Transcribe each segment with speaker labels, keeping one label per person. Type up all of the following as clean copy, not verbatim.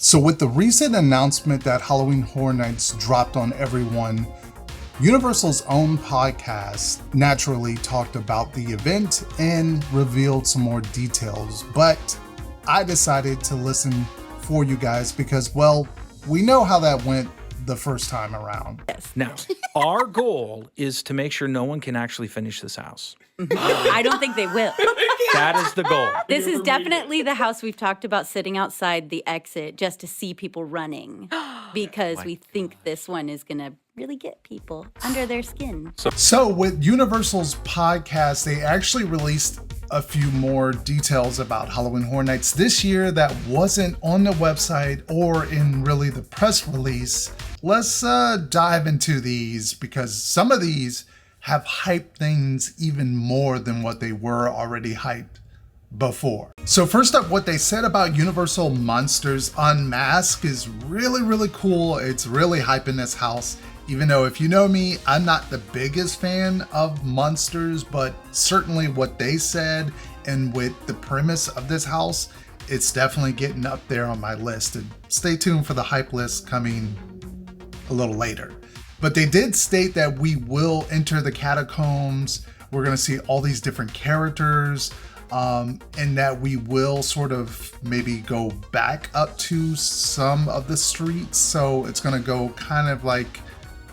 Speaker 1: So with the recent announcement that Halloween Horror Nights dropped on everyone, Universal's own podcast naturally talked about the event and revealed some more details, but I decided to listen for you guys because, well, we know how that went the first time around.
Speaker 2: Yes. Now, our goal is to make sure no one can actually finish this house.
Speaker 3: I don't think they will.
Speaker 2: That is the goal.
Speaker 3: This is definitely the house we've talked about sitting outside the exit just to see people running because we think this one is going to really get people under their skin.
Speaker 1: So with Universal's podcast, they actually released a few more details about Halloween Horror Nights this year that wasn't on the website or in really the press release. Let's dive into these because some of these have hyped things even more than what they were already hyped before. So first up, what they said about Universal Monsters Unmasked is really, really cool. It's really hyping this house. Even though if you know me, I'm not the biggest fan of monsters, but certainly what they said and with the premise of this house, it's definitely getting up there on my list. And stay tuned for the hype list coming a little later. But they did state that we will enter the catacombs. We're going to see all these different characters, and that we will sort of maybe go back up to some of the streets. So it's going to go kind of like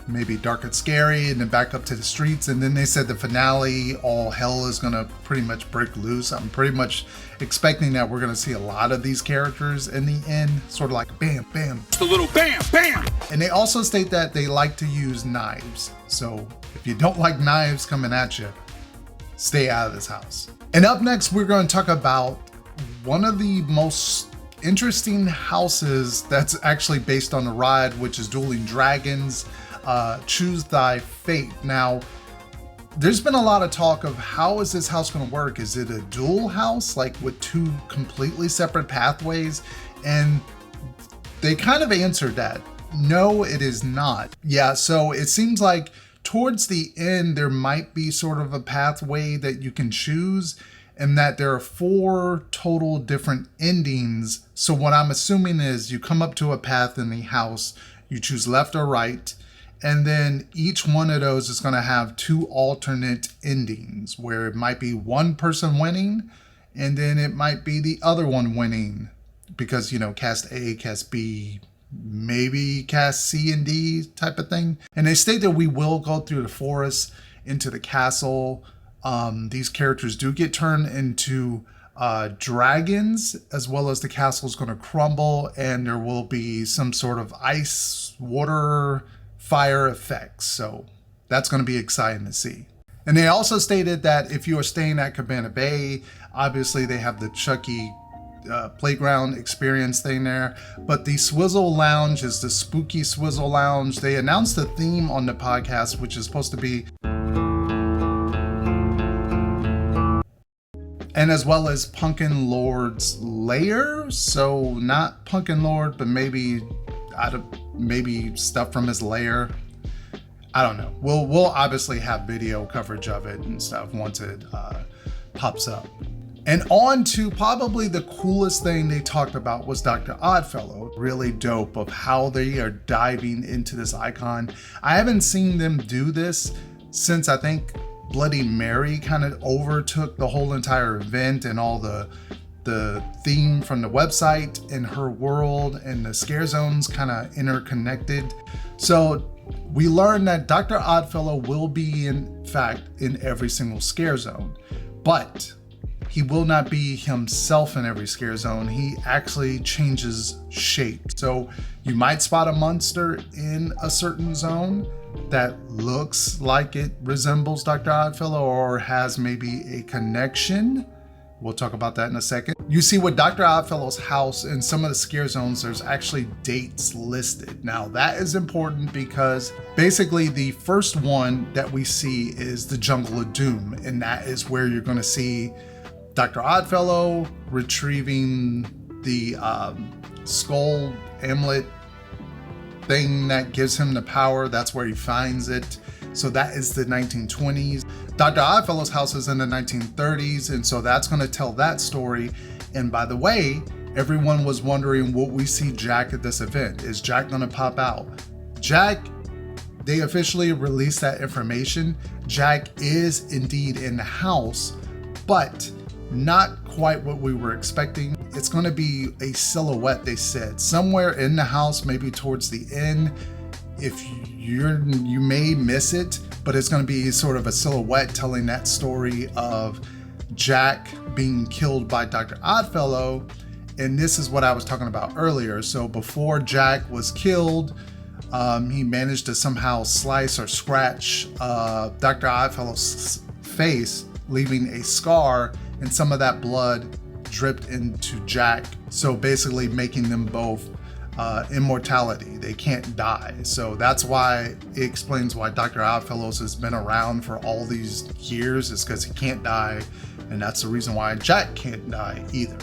Speaker 1: maybe dark and scary and then back up to the streets. And then they said the finale, all hell is going to pretty much break loose. I'm pretty much expecting that we're going to see a lot of these characters in the end, sort of like bam, bam.
Speaker 4: Just a little bam, bam.
Speaker 1: And they also state that they like to use knives. So if you don't like knives coming at you, stay out of this house. And up next, we're going to talk about one of the most interesting houses that's actually based on the ride, which is Dueling Dragons. Choose Thy Fate. Now, there's been a lot of talk of how is this house going to work? Is it a dual house, like with two completely separate pathways? And they kind of answered that. No, it is not. Yeah, so it seems like towards the end, there might be sort of a pathway that you can choose, and that there are 4 total different endings. So what I'm assuming is you come up to a path in the house, you choose left or right, and then each one of those is going to have 2 alternate endings where it might be one person winning and then it might be the other one winning because, you know, cast A, cast B, maybe cast C and D type of thing. And they state that we will go through the forest into the castle. These characters do get turned into dragons, as well as the castle is going to crumble and there will be some sort of ice, water, fire effects. So that's going to be exciting to see. And they also stated that if you are staying at Cabana Bay, obviously they have the Chucky playground experience thing there, but the Swizzle Lounge is the spooky Swizzle Lounge. They announced the theme on the podcast, which is supposed to be, and as well as Pumpkin Lord's lair. So not Pumpkin Lord, but maybe stuff from his lair. I don't know. We'll obviously have video coverage of it and stuff once it pops up. And on to probably the coolest thing they talked about was Dr. Oddfellow. Really dope of how they are diving into this icon. I haven't seen them do this since I think Bloody Mary kind of overtook the whole entire event and all the theme from the website and her world and the scare zones kind of interconnected. So we learned that Dr. Oddfellow will be in fact in every single scare zone, but he will not be himself in every scare zone. He actually changes shape. So you might spot a monster in a certain zone that looks like it resembles Dr. Oddfellow or has maybe a connection. We'll talk about that in a second. You see with Dr. Oddfellow's house in some of the scare zones, there's actually dates listed. Now that is important because basically the first one that we see is the Jungle of Doom. And that is where you're gonna see Dr. Oddfellow retrieving the skull amulet thing that gives him the power. That's where he finds it. So that is the 1920s. Dr. Oddfellow's house is in the 1930s, and so that's going to tell that story. And by the way, everyone was wondering, will we see Jack at this event? Is Jack gonna pop out? Jack, they officially released that information. Jack is indeed in the house, but not quite what we were expecting. It's gonna be a silhouette, they said, somewhere in the house, maybe towards the end. If you may miss it, but it's gonna be sort of a silhouette telling that story of Jack being killed by Dr. Oddfellow. And this is what I was talking about earlier. So before Jack was killed, he managed to somehow slice or scratch Dr. Oddfellow's face, leaving a scar, and some of that blood dripped into Jack. So basically making them both immortality. They can't die. So that's why it explains why Dr. Oddfellows has been around for all these years, is because he can't die. And that's the reason why Jack can't die either.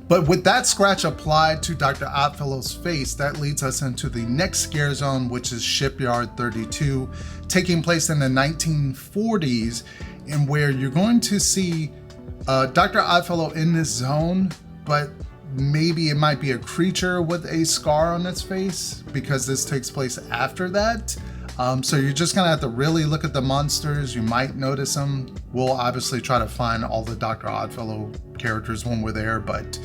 Speaker 1: But with that scratch applied to Dr. Oddfellow's face, that leads us into the next scare zone, which is Shipyard 32, taking place in the 1940s, and where you're going to see Dr. Oddfellow in this zone, but maybe it might be a creature with a scar on its face, because this takes place after that. So you're just gonna have to really look at the monsters. You might notice them. We'll obviously try to find all the Dr. Oddfellow characters when we're there, but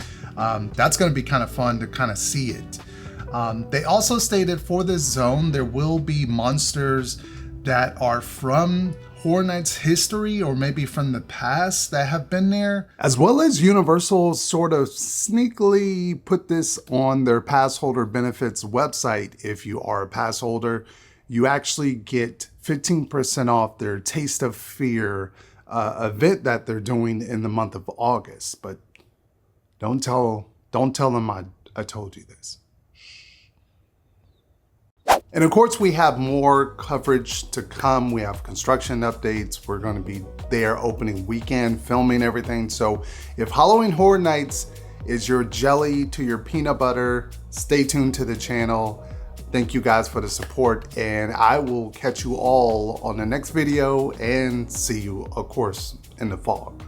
Speaker 1: that's gonna be kind of fun to kind of see it. They also stated for this zone, there will be monsters that are from Horror Nights history or maybe from the past that have been there, as well as Universal sort of sneakily put this on their Passholder benefits website. If you are a Passholder, you actually get 15% off their Taste of Fear event that they're doing in the month of August. But don't tell them I told you this. And of course, we have more coverage to come. We have construction updates. We're going to be there opening weekend, filming everything. So if Halloween Horror Nights is your jelly to your peanut butter, stay tuned to the channel. Thank you guys for the support, and I will catch you all on the next video and see you, of course, in the fog.